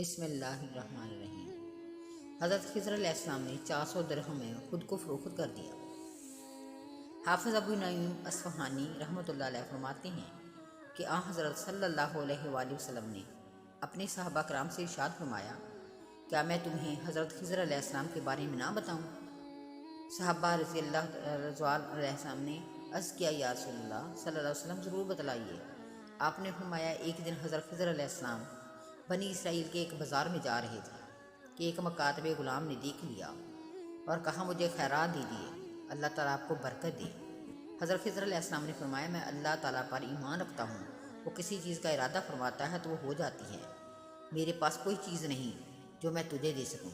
بسم اللہ الرحمن الرحیم۔ حضرت خضر علیہ السلام نے 400 درہم میں خود کو فروخت کر دیا۔ حافظ ابو نعیم اصفہانی رحمۃ اللہ علیہ فرماتے ہیں کہ آن حضرت صلی اللہ علیہ وآلہ وسلم نے اپنے صحابہ کرام سے ارشاد فرمایا، کیا میں تمہیں حضرت خضر علیہ السلام کے بارے میں نہ بتاؤں؟ صحابہ رضی اللہ رضوان علیہ السلام نے عرض کیا، یا رسول اللہ صلی اللہ علیہ وسلم ضرور بتلائیے۔ آپ نے فرمایا، ایک دن حضرت خضر علیہ السلام بنی اسرائیل کے ایک بازار میں جا رہے تھے کہ ایک مکاتب غلام نے دیکھ لیا اور کہا، مجھے خیرات دیجیے، اللہ تعالیٰ آپ کو برکت دے۔ حضرت خضر علیہ السلام نے فرمایا، میں اللہ تعالیٰ پر ایمان رکھتا ہوں، وہ کسی چیز کا ارادہ فرماتا ہے تو وہ ہو جاتی ہے، میرے پاس کوئی چیز نہیں جو میں تجھے دے سکوں۔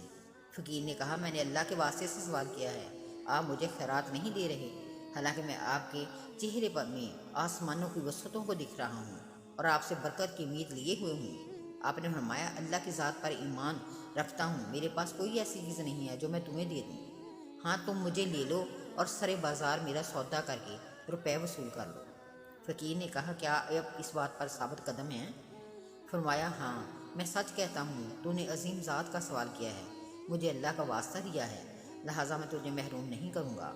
فقیر نے کہا، میں نے اللہ کے واسطے سے سوال کیا ہے، آپ مجھے خیرات نہیں دے رہے، حالانکہ میں آپ کے چہرے پر میں آسمانوں کی وسعتوں کو دکھ رہا ہوں اور آپ سے برکت کی امید لیے ہوئے ہوں۔ آپ نے فرمایا، اللہ کی ذات پر ایمان رکھتا ہوں، میرے پاس کوئی ایسی چیز نہیں ہے جو میں تمہیں دے دوں، ہاں تم مجھے لے لو اور سرے بازار میرا سودا کر کے روپے وصول کر لو۔ فقیر نے کہا، کیا آپ اس بات پر ثابت قدم ہیں؟ فرمایا، ہاں میں سچ کہتا ہوں، تو نے عظیم ذات کا سوال کیا ہے، مجھے اللہ کا واسطہ دیا ہے، لہٰذا میں تجھے محروم نہیں کروں گا،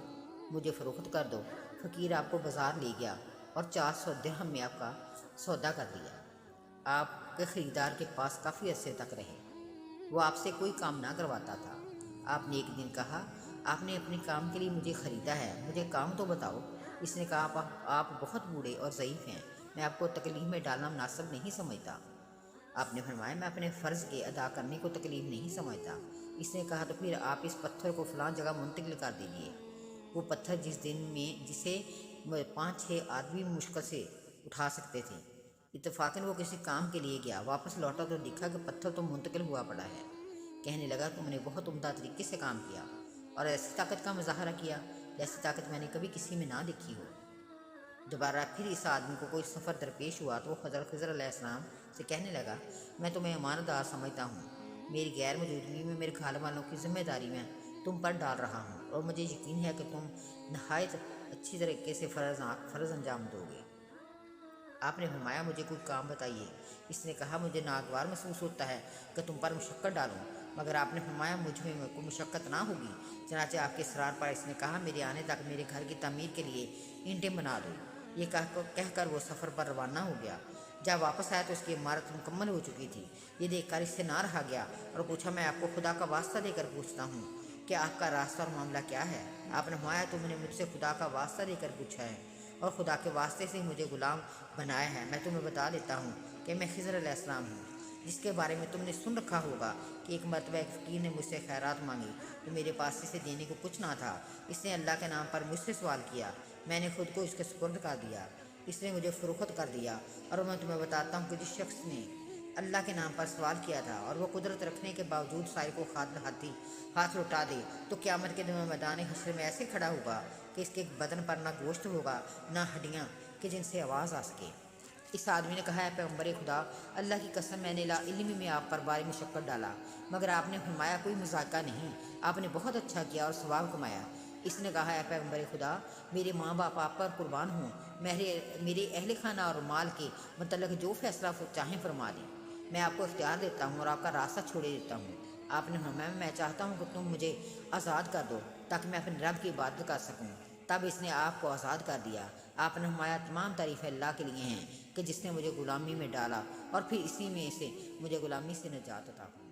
مجھے فروخت کر دو۔ فقیر آپ کو بازار لے گیا اور 400 درہم میں آپ کا سودا کر دیا۔ آپ کے خریدار کے پاس کافی عرصے تک رہے، وہ آپ سے کوئی کام نہ کرواتا تھا۔ آپ نے ایک دن کہا، آپ نے اپنے کام کے لیے مجھے خریدا ہے، مجھے کام تو بتاؤ۔ اس نے کہا، آپ بہت بوڑھے اور ضعیف ہیں، میں آپ کو تکلیف میں ڈالنا مناسب نہیں سمجھتا۔ آپ نے فرمایا، میں اپنے فرض کے ادا کرنے کو تکلیف نہیں سمجھتا۔ اس نے کہا، تو پھر آپ اس پتھر کو فلاں جگہ منتقل کر دیجیے۔ وہ پتھر جسے 5-6 آدمی مشکل سے اٹھا سکتے تھے۔ اتفاقاً وہ کسی کام کے لیے گیا، واپس لوٹا تو دیکھا کہ پتھر تو منتقل ہوا پڑا ہے۔ کہنے لگا، تم نے بہت عمدہ طریقے سے کام کیا اور ایسی طاقت کا مظاہرہ کیا جیسی طاقت میں نے کبھی کسی میں نہ دیکھی ہو۔ دوبارہ پھر اس آدمی کو کوئی سفر درپیش ہوا تو وہ حضرت خضر علیہ السلام سے کہنے لگا، میں تمہیں امانت دار سمجھتا ہوں، میری غیر موجودگی میں میرے گھر والوں کی ذمہ داری میں تم پر ڈال رہا ہوں اور مجھے یقین ہے کہ تم نہایت اچھی طریقے سے فرض انجام دو گے۔ آپ نے فرمایا، مجھے کوئی کام بتائیے۔ اس نے کہا، مجھے ناگوار محسوس ہوتا ہے کہ تم پر مشقت ڈالوں، مگر آپ نے فرمایا، مجھ میں کوئی مشقت نہ ہوگی۔ چنانچہ آپ کے اصرار پر اس نے کہا، میرے آنے تک میرے گھر کی تعمیر کے لیے اینٹیں بنا دو۔ یہ کہہ کر وہ سفر پر روانہ ہو گیا۔ جب واپس آیا تو اس کی عمارت مکمل ہو چکی تھی۔ یہ دیکھ کر اس سے نہ رہا گیا اور پوچھا، میں آپ کو خدا کا واسطہ دے کر پوچھتا ہوں کہ آپ کا راستہ اور معاملہ کیا ہے؟ آپ نے فرمایا، تم نے مجھ سے خدا کا واسطہ دے کر پوچھا ہے اور خدا کے واسطے سے مجھے غلام بنایا ہے۔ میں تمہیں بتا دیتا ہوں کہ میں خضر علیہ السلام ہوں، جس کے بارے میں تم نے سن رکھا ہوگا کہ ایک مرتبہ ایک فقیر نے مجھ سے خیرات مانگی تو میرے پاس اسے دینے کو کچھ نہ تھا۔ اس نے اللہ کے نام پر مجھ سے سوال کیا، میں نے خود کو اس کے سپرد کر دیا، اس نے مجھے فروخت کر دیا۔ اور میں تمہیں بتاتا ہوں کہ جس شخص نے اللہ کے نام پر سوال کیا تھا اور وہ قدرت رکھنے کے باوجود سائل کو ہاتھ لوٹا دے تو قیامت کے دن میں میدان حشر میں ایسے کھڑا ہوگا کہ اس کے بدن پر نہ گوشت ہوگا نہ ہڈیاں کہ جن سے آواز آ سکے۔ اس آدمی نے کہا، ہے پیغمبر خدا، اللہ کی قسم میں نے لا علمی میں آپ پر باری مشقت ڈالا، مگر آپ نے فرمایا کوئی مذاکرہ نہیں، آپ نے بہت اچھا کیا اور ثواب کمایا۔ اس نے کہا، ہے پیغمبر خدا، میرے ماں باپ آپ پر قربان ہوں، میرے اہل خانہ اور مال کے متعلق جو فیصلہ چاہیں فرما دیں، میں آپ کو اختیار دیتا ہوں اور آپ کا راستہ چھوڑے دیتا ہوں۔ آپ نے فرمایا، میں چاہتا ہوں کہ تم مجھے آزاد کر دو تاکہ میں اپنے رب کی عبادت کر سکوں۔ تب اس نے آپ کو آزاد کر دیا۔ آپ نے فرمایا، تمام تعریفیں اللہ کے لیے ہیں کہ جس نے مجھے غلامی میں ڈالا اور پھر اسی میں سے مجھے غلامی سے نجات عطا فرمائی۔